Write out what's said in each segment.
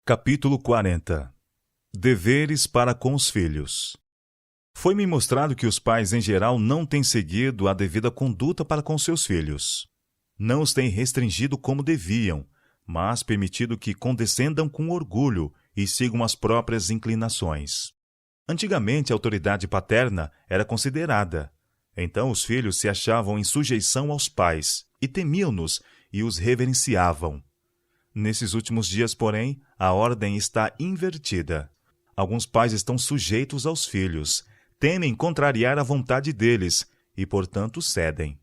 Capítulo 40. Deveres para com os filhos. Foi-me mostrado que os pais em geral não têm seguido a devida conduta para com seus filhos. Não os têm restringido como deviam, mas permitido que condescendam com orgulho e sigam as próprias inclinações. Antigamente a autoridade paterna era considerada. Então os filhos se achavam em sujeição aos pais, e temiam-nos e os reverenciavam. Nesses últimos dias, porém, a ordem está invertida. Alguns pais estão sujeitos aos filhos, temem contrariar a vontade deles e, portanto, cedem.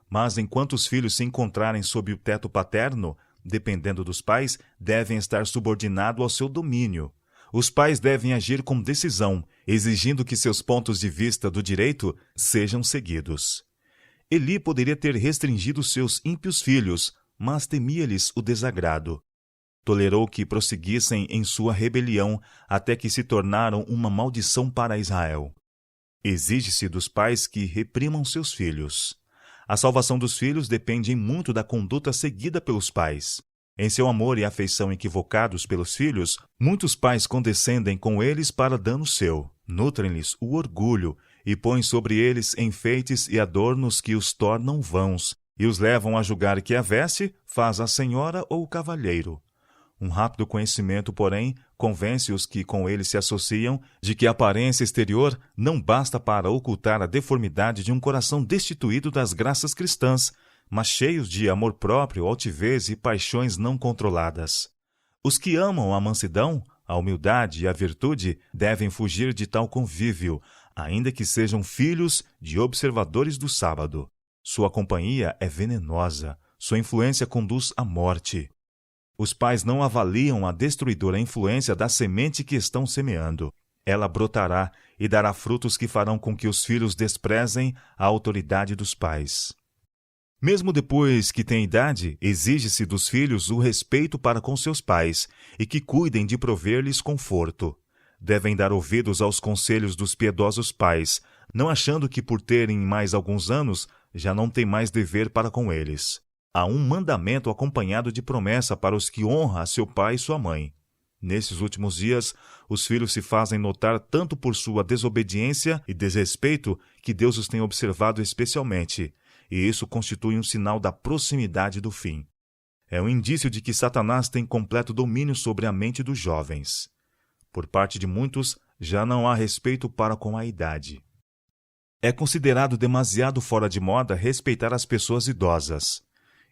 Mas enquanto os filhos se encontrarem sob o teto paterno, dependendo dos pais, devem estar subordinados ao seu domínio. Os pais devem agir com decisão, exigindo que seus pontos de vista do direito sejam seguidos. Eli poderia ter restringido seus ímpios filhos, mas temia-lhes o desagrado. Tolerou que prosseguissem em sua rebelião até que se tornaram uma maldição para Israel. Exige-se dos pais que reprimam seus filhos. A salvação dos filhos depende muito da conduta seguida pelos pais. Em seu amor e afeição equivocados pelos filhos, muitos pais condescendem com eles para dano seu, nutrem-lhes o orgulho e põem sobre eles enfeites e adornos que os tornam vãos, e os levam a julgar que a veste faz a senhora ou o cavalheiro. Um rápido conhecimento, porém, convence os que com ele se associam de que a aparência exterior não basta para ocultar a deformidade de um coração destituído das graças cristãs, mas cheios de amor próprio, altivez e paixões não controladas. Os que amam a mansidão, a humildade e a virtude devem fugir de tal convívio, ainda que sejam filhos de observadores do sábado. Sua companhia é venenosa, sua influência conduz à morte. Os pais não avaliam a destruidora influência da semente que estão semeando. Ela brotará e dará frutos que farão com que os filhos desprezem a autoridade dos pais. Mesmo depois que têm idade, exige-se dos filhos o respeito para com seus pais e que cuidem de prover-lhes conforto. Devem dar ouvidos aos conselhos dos piedosos pais, não achando que por terem mais alguns anos já não têm mais dever para com eles. Há um mandamento acompanhado de promessa para os que honram a seu pai e sua mãe. Nesses últimos dias, os filhos se fazem notar tanto por sua desobediência e desrespeito que Deus os tem observado especialmente, e isso constitui um sinal da proximidade do fim. É um indício de que Satanás tem completo domínio sobre a mente dos jovens. Por parte de muitos, já não há respeito para com a idade. É considerado demasiado fora de moda respeitar as pessoas idosas.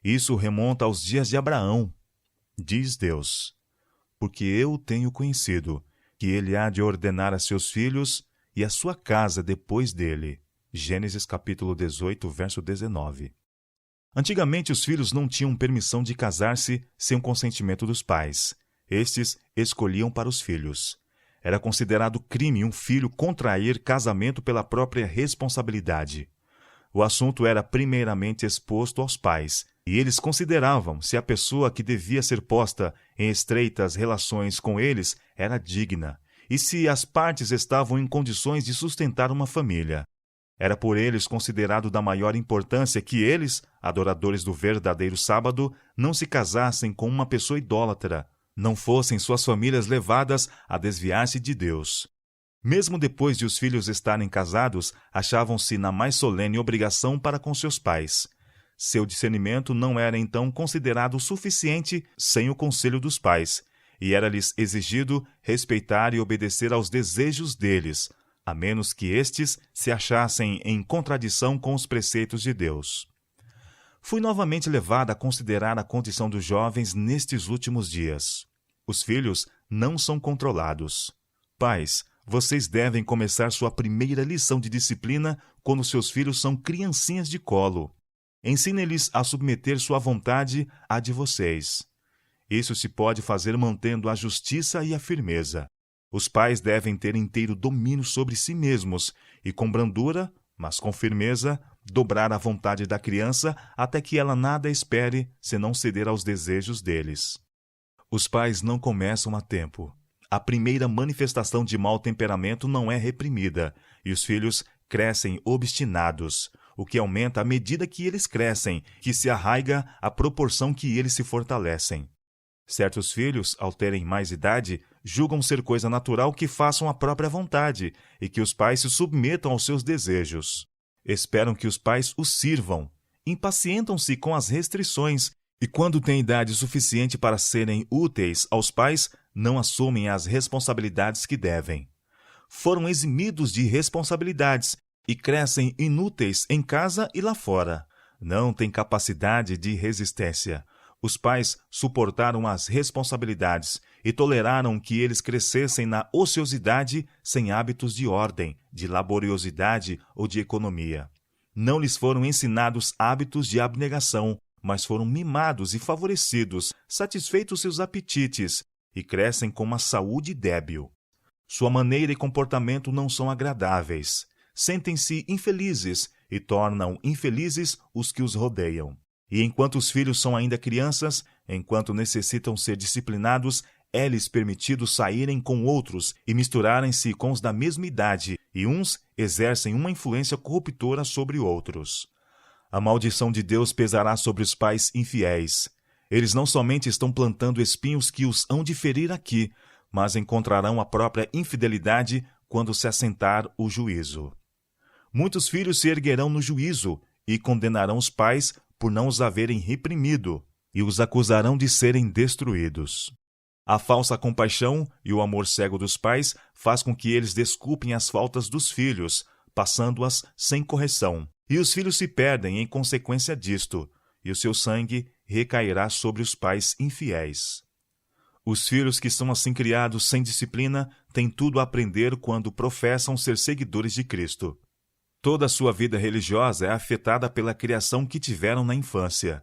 Isso remonta aos dias de Abraão. Diz Deus: porque eu tenho conhecido que ele há de ordenar a seus filhos e a sua casa depois dele. Gênesis capítulo 18, verso 19. Antigamente os filhos não tinham permissão de casar-se sem o consentimento dos pais. Estes escolhiam para os filhos. Era considerado crime um filho contrair casamento pela própria responsabilidade. O assunto era primeiramente exposto aos pais, e eles consideravam se a pessoa que devia ser posta em estreitas relações com eles era digna, e se as partes estavam em condições de sustentar uma família. Era por eles considerado da maior importância que eles, adoradores do verdadeiro sábado, não se casassem com uma pessoa idólatra, não fossem suas famílias levadas a desviar-se de Deus. Mesmo depois de os filhos estarem casados, achavam-se na mais solene obrigação para com seus pais. Seu discernimento não era então considerado suficiente sem o conselho dos pais, e era-lhes exigido respeitar e obedecer aos desejos deles, a menos que estes se achassem em contradição com os preceitos de Deus. Fui novamente levado a considerar a condição dos jovens nestes últimos dias. Os filhos não são controlados. Pais, vocês devem começar sua primeira lição de disciplina quando seus filhos são criancinhas de colo. Ensinem-lhes a submeter sua vontade à de vocês. Isso se pode fazer mantendo a justiça e a firmeza. Os pais devem ter inteiro domínio sobre si mesmos e, com brandura, mas com firmeza, dobrar a vontade da criança até que ela nada espere senão ceder aos desejos deles. Os pais não começam a tempo. A primeira manifestação de mau temperamento não é reprimida, e os filhos crescem obstinados, o que aumenta à medida que eles crescem, que se arraiga à proporção que eles se fortalecem. Certos filhos, ao terem mais idade, julgam ser coisa natural que façam a própria vontade e que os pais se submetam aos seus desejos. Esperam que os pais os sirvam, impacientam-se com as restrições e, quando têm idade suficiente para serem úteis aos pais, não assumem as responsabilidades que devem. Foram eximidos de responsabilidades e crescem inúteis em casa e lá fora. Não têm capacidade de resistência. Os pais suportaram as responsabilidades e toleraram que eles crescessem na ociosidade sem hábitos de ordem, de laboriosidade ou de economia. Não lhes foram ensinados hábitos de abnegação, mas foram mimados e favorecidos, satisfeitos seus apetites, e crescem com uma saúde débil. Sua maneira e comportamento não são agradáveis. Sentem-se infelizes e tornam infelizes os que os rodeiam. E enquanto os filhos são ainda crianças, enquanto necessitam ser disciplinados, é-lhes permitido saírem com outros e misturarem-se com os da mesma idade, e uns exercem uma influência corruptora sobre outros. A maldição de Deus pesará sobre os pais infiéis. Eles não somente estão plantando espinhos que os hão de ferir aqui, mas encontrarão a própria infidelidade quando se assentar o juízo. Muitos filhos se erguerão no juízo e condenarão os pais por não os haverem reprimido, e os acusarão de serem destruídos. A falsa compaixão e o amor cego dos pais faz com que eles desculpem as faltas dos filhos, passando-as sem correção, e os filhos se perdem em consequência disto, e o seu sangue recairá sobre os pais infiéis. Os filhos que são assim criados sem disciplina têm tudo a aprender quando professam ser seguidores de Cristo. Toda a sua vida religiosa é afetada pela criação que tiveram na infância.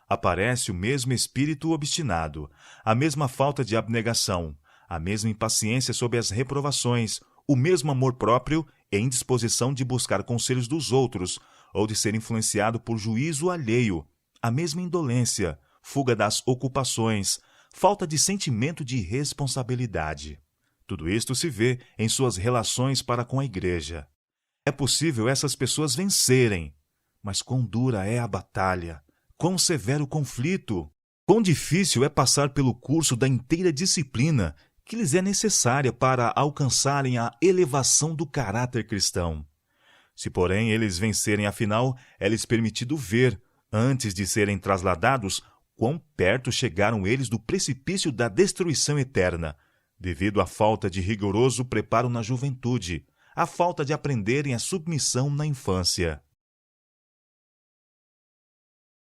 Aparece o mesmo espírito obstinado, a mesma falta de abnegação, a mesma impaciência sob as reprovações, o mesmo amor próprio e indisposição de buscar conselhos dos outros ou de ser influenciado por juízo alheio, a mesma indolência, fuga das ocupações, falta de sentimento de responsabilidade. Tudo isto se vê em suas relações para com a igreja. É possível essas pessoas vencerem, mas quão dura é a batalha, quão severo o conflito, quão difícil é passar pelo curso da inteira disciplina que lhes é necessária para alcançarem a elevação do caráter cristão. Se, porém, eles vencerem afinal, é-lhes permitido ver, antes de serem trasladados, quão perto chegaram eles do precipício da destruição eterna, devido à falta de rigoroso preparo na juventude, a falta de aprenderem a submissão na infância.